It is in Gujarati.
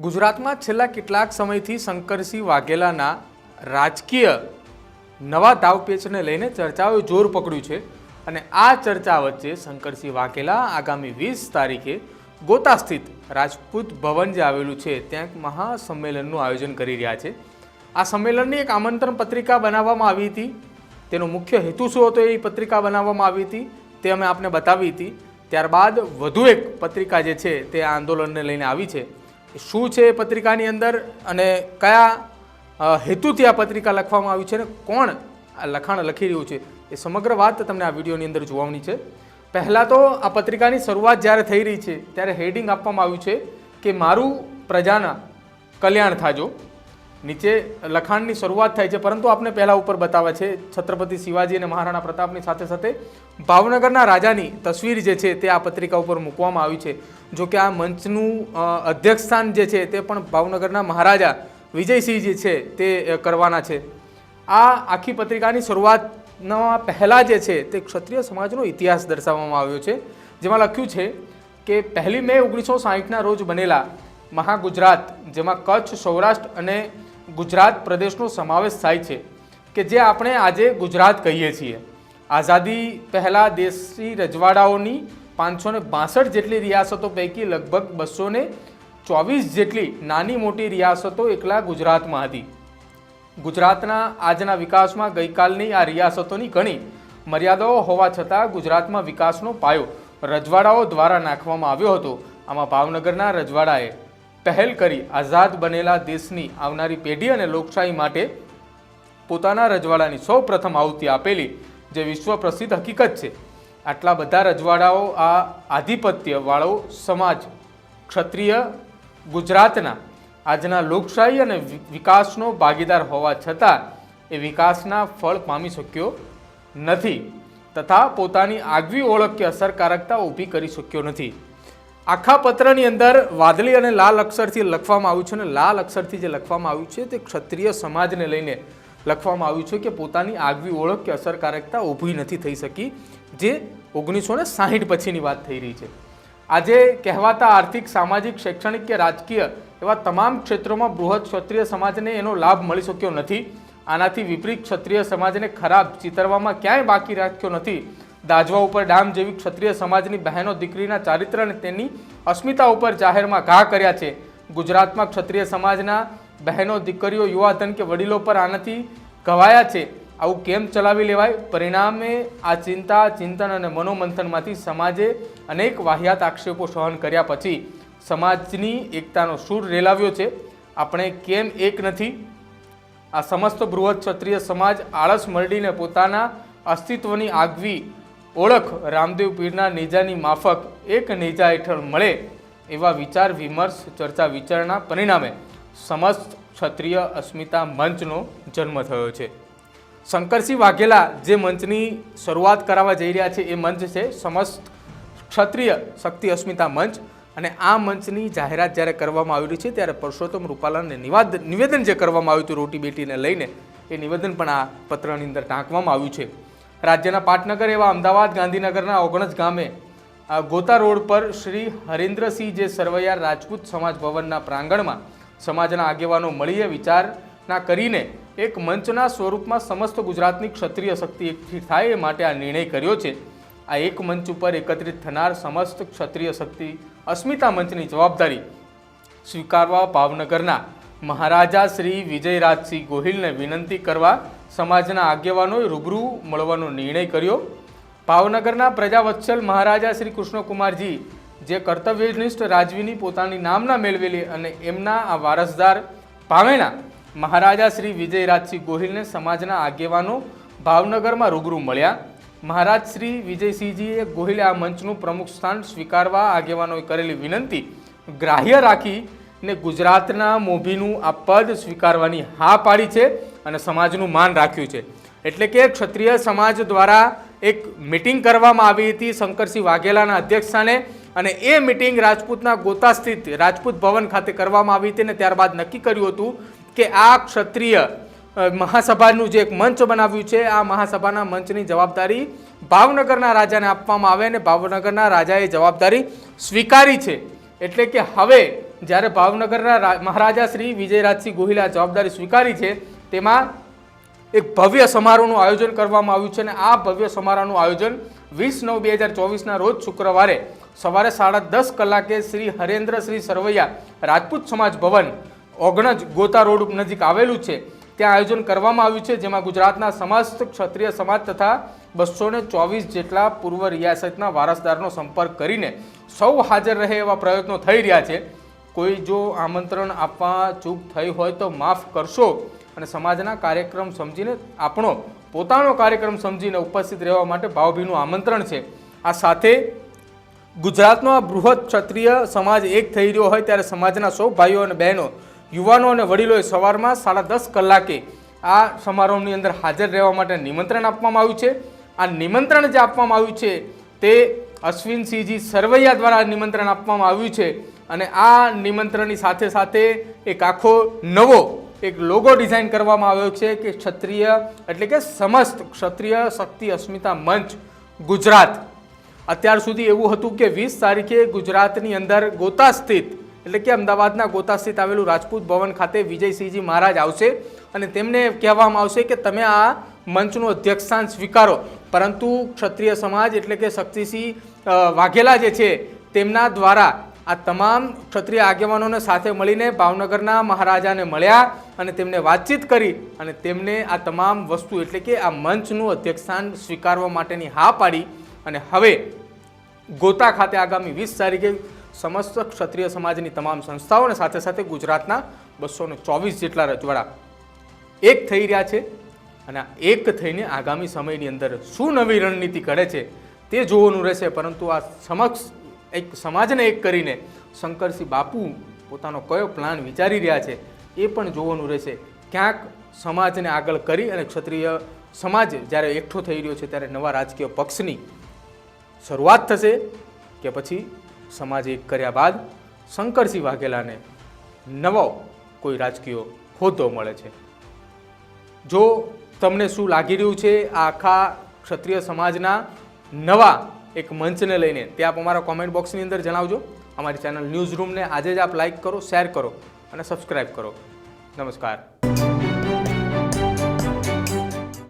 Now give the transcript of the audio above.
ગુજરાતમાં છેલ્લા કેટલાક સમયથી શંકરસિંહ વાઘેલાના રાજકીય નવા દાવપેચને લઈને ચર્ચાઓએ જોર પકડ્યું છે અને આ ચર્ચા વચ્ચે શંકરસિંહ વાઘેલા આગામી 20 તારીખે ગોતા સ્થિત રાજપૂત ભવન જે આવેલું છે ત્યાં એક મહાસંમેલનનું આયોજન કરી રહ્યા છે। આ સંમેલનની એક આમંત્રણ પત્રિકા બનાવવામાં આવી હતી। તેનો મુખ્ય હેતુ શું હતો એ પત્રિકા બનાવવામાં આવી હતી તે અમે આપને બતાવી હતી। ત્યારબાદ વધુ એક પત્રિકા જે છે તે આ આંદોલનને લઈને આવી છે। શું છે એ પત્રિકાની અંદર અને કયા હેતુથી આ પત્રિકા લખવામાં આવી છે અને કોણ આ લખાણ લખી રહ્યું છે એ સમગ્ર વાત તમને આ વિડીયોની અંદર જોવાની છે। પહેલાં તો આ પત્રિકાની શરૂઆત જ્યારે થઈ રહી છે ત્યારે હેડિંગ આપવામાં આવ્યું છે કે મારું પ્રજાના કલ્યાણ થાજો। નીચે લખાણની શરૂઆત થાય છે, પરંતુ આપણે પહેલાં ઉપર બતાવે છે છત્રપતિ શિવાજી અને મહારાણા પ્રતાપની સાથે સાથે ભાવનગરના રાજાની તસવીર જે છે તે આ પત્રિકા ઉપર મૂકવામાં આવી છે। જો કે આ મંચનું અધ્યક્ષ સ્થાન જે છે તે પણ ભાવનગરના મહારાજા વિજયસિંહ જે છે તે કરવાના છે। આ આખી પત્રિકાની શરૂઆતના પહેલાં જે છે તે ક્ષત્રિય સમાજનો ઇતિહાસ દર્શાવવામાં આવ્યો છે, જેમાં લખ્યું છે કે 1 મે 1960ના રોજ બનેલા મહાગુજરાત, જેમાં કચ્છ, સૌરાષ્ટ્ર અને ગુજરાત પ્રદેશનો સમાવેશ થાય છે કે જે આપણે આજે ગુજરાત કહીએ છીએ। આઝાદી પહેલાં દેશી રજવાડાઓની 562 જેટલી રિયાસતો પૈકી લગભગ 224 જેટલી નાની મોટી રિયાસતો એકલા ગુજરાતમાં હતી। ગુજરાતના આજના વિકાસમાં ગઈકાલની આ રિયાસતોની ઘણી મર્યાદાઓ હોવા છતાં ગુજરાતમાં વિકાસનો પાયો રજવાડાઓ દ્વારા નાખવામાં આવ્યો હતો। આમાં ભાવનગરના રજવાડાએ પહેલ કરી આઝાદ બનેલા દેશની આવનારી પેઢી અને લોકશાહી માટે પોતાના રજવાડાની સૌપ્રથમ આહુતિ આપેલી, જે વિશ્વ પ્રસિદ્ધ હકીકત છે। આટલા બધા રજવાડાઓ આ આધિપત્યવાળો સમાજ ક્ષત્રિય ગુજરાતના આજના લોકશાહી અને વિકાસનો ભાગીદાર હોવા છતાં એ વિકાસના ફળ પામી શક્યો નથી તથા પોતાની આગવી ઓળખ કે અસરકારકતા ઊભી કરી શક્યો નથી। આખા પત્રની અંદર વાદળી અને લાલ અક્ષરથી લખવામાં આવ્યું છે અને લાલ અક્ષરથી જે લખવામાં આવ્યું છે તે ક્ષત્રિય સમાજને લઈને લખવામાં આવ્યું છે કે પોતાની આગવી ઓળખ કે અસરકારકતા ઊભી નથી થઈ શકી, જે 1960 પછીની વાત થઈ રહી છે। આજે કહેવાતા આર્થિક, સામાજિક, શૈક્ષણિક કે રાજકીય એવા તમામ ક્ષેત્રોમાં બૃહદ ક્ષત્રિય સમાજને એનો લાભ મળી શક્યો નથી। આનાથી વિપરીત ક્ષત્રિય સમાજને ખરાબ ચિતરવામાં ક્યાંય બાકી રાખ્યો નથી। દાજવા ઉપર ડામ જેવી ક્ષત્રિય સમાજની બહેનો દીકરીના ચારિત્ર અને તેની અસ્મિતા ઉપર જાહેરમાં ઘા કર્યા છે। ગુજરાતમાં ક્ષત્રિય સમાજના બહેનો, દીકરીઓ, યુવાધન કે વડીલો પર આનાથી ઘવાયા છે। આવું કેમ ચલાવી લેવાય? પરિણામે આ ચિંતા, ચિંતન અને મનોમંથનમાંથી સમાજે અનેક વાહિયાત આક્ષેપો સહન કર્યા પછી સમાજની એકતાનો સૂર રેલાવ્યો છે। આપણે કેમ એક નથી? આ સમસ્ત બૃહદ ક્ષત્રિય સમાજ આળસ મરડીને પોતાના અસ્તિત્વની આગવી ઓળખ રામદેવ પીરના નેજાની માફક એક નેજા હેઠળ મળે એવા વિચાર વિમર્શ, ચર્ચા વિચારણા પરિણામે સમસ્ત ક્ષત્રિય અસ્મિતા મંચનો જન્મ થયો છે। શંકરસિંહ વાઘેલા જે મંચની શરૂઆત કરાવવા જઈ રહ્યા છે એ મંચ છે સમસ્ત ક્ષત્રિય શક્તિ અસ્મિતા મંચ, અને આ મંચની જાહેરાત જ્યારે કરવામાં આવી રહી છે ત્યારે પરસોત્તમ રૂપાલાને નિવેદન જે કરવામાં આવ્યું હતું રોટી બેટીને લઈને, એ નિવેદન પણ આ પત્રની અંદર ટાંકવામાં આવ્યું છે। રાજ્યના પાટનગર એવા અમદાવાદ, ગાંધીનગરના ઓગણજ ગામે ગોતા રોડ પર શ્રી હરેન્દ્રસિંહ જે સરવૈયા રાજપૂત સમાજ ભવનના પ્રાંગણમાં સમાજના આગેવાનો મળીએ વિચારણા કરીને એક મંચના સ્વરૂપમાં સમસ્ત ગુજરાતની ક્ષત્રિય શક્તિ એકઠી થાય એ માટે આ નિર્ણય કર્યો છે। આ એક મંચ ઉપર એકત્રિત થનાર સમસ્ત ક્ષત્રિય શક્તિ અસ્મિતા મંચની જવાબદારી સ્વીકારવા ભાવનગરના મહારાજા શ્રી વિજયરાજસિંહ ગોહિલને વિનંતી કરવા સમાજના આગેવાનોએ રૂબરૂ મળવાનો નિર્ણય કર્યો। ભાવનગરના પ્રજાવત્સલ મહારાજા શ્રી કૃષ્ણકુમારજી જે કર્તવ્યનિષ્ઠ રાજવીની પોતાની નામના મેળવેલી અને એમના આ વારસદાર ભાવેણા મહારાજા શ્રી વિજયરાજસિંહ ગોહિલને સમાજના આગેવાનો ભાવનગરમાં રૂબરૂ મળ્યા। મહારાજ શ્રી વિજયસિંહજીએ ગોહિલે આ મંચનું પ્રમુખ સ્થાન સ્વીકારવા આગેવાનોએ કરેલી વિનંતી ગ્રાહ્ય રાખીને ગુજરાતના મોભીનું આ પદ સ્વીકારવાની હા પાડી છે અને સમાજનું માન રાખ્યું છે। એટલે કે ક્ષત્રિય સમાજ દ્વારા એક મિટિંગ કરવામાં આવી હતી શંકરસિંહ વાઘેલાના અધ્યક્ષસ્થાને, અને એ મિટિંગ રાજપૂતના ગોતા સ્થિત રાજપૂત ભવન ખાતે કરવામાં આવી હતી અને ત્યારબાદ નક્કી કર્યું હતું કે આ ક્ષત્રિય મહાસભાનું જે એક મંચ બનાવ્યું છે, આ મહાસભાના મંચની જવાબદારી ભાવનગરના રાજાને આપવામાં આવે અને ભાવનગરના રાજાએ જવાબદારી સ્વીકારી છે। એટલે કે હવે જ્યારે ભાવનગરના મહારાજા શ્રી વિજયરાજસિંહ ગોહિલે આ જવાબદારી સ્વીકારી છે, તેમાં એક ભવ્ય સમારોહનું આયોજન કરવામાં આવ્યું છે અને આ ભવ્ય સમારોહનું આયોજન 20/9/2024ના રોજ શુક્રવારે સવારે 10:30 કલાકે શ્રી હરેન્દ્ર શ્રી સરવૈયા રાજપૂત સમાજ ભવન ઓગણજ ગોતા રોડ નજીક આવેલું છે, ત્યાં આયોજન કરવામાં આવ્યું છે, જેમાં ગુજરાતના સમસ્ત ક્ષત્રિય સમાજ તથા 224 જેટલા પૂર્વ રિયાસતના વારસદારનો સંપર્ક કરીને સૌ હાજર રહે એવા પ્રયત્નો થઈ રહ્યા છે. કોઈ જો આમંત્રણ આપવા ચૂક થઈ હોય તો માફ કરશો અને સમાજના કાર્યક્રમ સમજીને આપણો પોતાનો કાર્યક્રમ સમજીને ઉપસ્થિત રહેવા માટે ભાવભીનું આમંત્રણ છે. આ સાથે ગુજરાતનો આ બૃહદ ક્ષત્રિય સમાજ એક થઈ રહ્યો હોય ત્યારે સમાજના સૌ ભાઈઓ અને બહેનો, યુવાનો અને વડીલોએ સવારમાં 10:30 કલાકે આ સમારોહની અંદર હાજર રહેવા માટે નિમંત્રણ આપવામાં આવ્યું છે. આ નિમંત્રણ જે આપવામાં આવ્યું છે તે અશ્વિનસિંહજી સરવૈયા દ્વારા નિમંત્રણ આપવામાં આવ્યું છે અને આ નિમંત્રણની સાથે સાથે એક આખો નવો એક લોગો ડિઝાઇન કરવામાં આવ્યો છે કે ક્ષત્રિય એટલે કે સમસ્ત ક્ષત્રિય શક્તિ અસ્મિતા મંચ ગુજરાત. અત્યાર સુધી એવું હતું કે 20 તારીખે ગુજરાતની અંદર ગોતા સ્થિત એટલે કે અમદાવાદના ગોતા સ્થિત આવેલું રાજપૂત ભવન ખાતે વિજયસિંહજી મહારાજ આવશે અને તેમને કહેવામાં આવશે કે તમે આ મંચનું અધ્યક્ષસ્થાન સ્વીકારો, પરંતુ ક્ષત્રિય સમાજ એટલે કે શક્તિસિંહ વાઘેલા જે છે તેમના દ્વારા આ તમામ ક્ષત્રિય આગેવાનોને સાથે મળીને ભાવનગરના મહારાજાને મળ્યા અને તેમને વાતચીત કરી અને તેમને આ તમામ વસ્તુ એટલે કે આ મંચનું અધ્યક્ષસ્થાન સ્વીકારવા માટેની હા પાડી અને હવે ગોતા ખાતે આગામી 20 તારીખે સમસ્ત ક્ષત્રિય સમાજની તમામ સંસ્થાઓ અને સાથે સાથે ગુજરાતના 224 જેટલા રજવાડા એક થઈ રહ્યા છે અને આ એક થઈને આગામી સમયની અંદર શું નવી રણનીતિ ઘડે છે તે જોવાનું રહેશે. પરંતુ આ સમક્ષ એક સમાજને એક કરીને શંકરસિંહ બાપુ પોતાનો કયો પ્લાન વિચારી રહ્યા છે એ પણ જોવાનું રહેશે. ક્યાંક સમાજને આગળ કરી અને ક્ષત્રિય સમાજ જ્યારે એકઠો થઈ રહ્યો છે ત્યારે નવા રાજકીય પક્ષની શરૂઆત થશે કે પછી સમાજ એક કર્યા બાદ શંકરસિંહ વાઘેલાને નવો કોઈ રાજકીય હોદ્દો મળે છે. જો તમને શું લાગી રહ્યું છે આ આખા ક્ષત્રિય સમાજના નવા એક મંચને લઈને તે આપ અમારા કોમેન્ટ બોક્સની અંદર જણાવજો. અમારી ચેનલ ન્યૂઝ રૂમને આજે જ આપ લાઇક કરો, શેર કરો અને સબસ્ક્રાઈબ કરો. નમસ્કાર.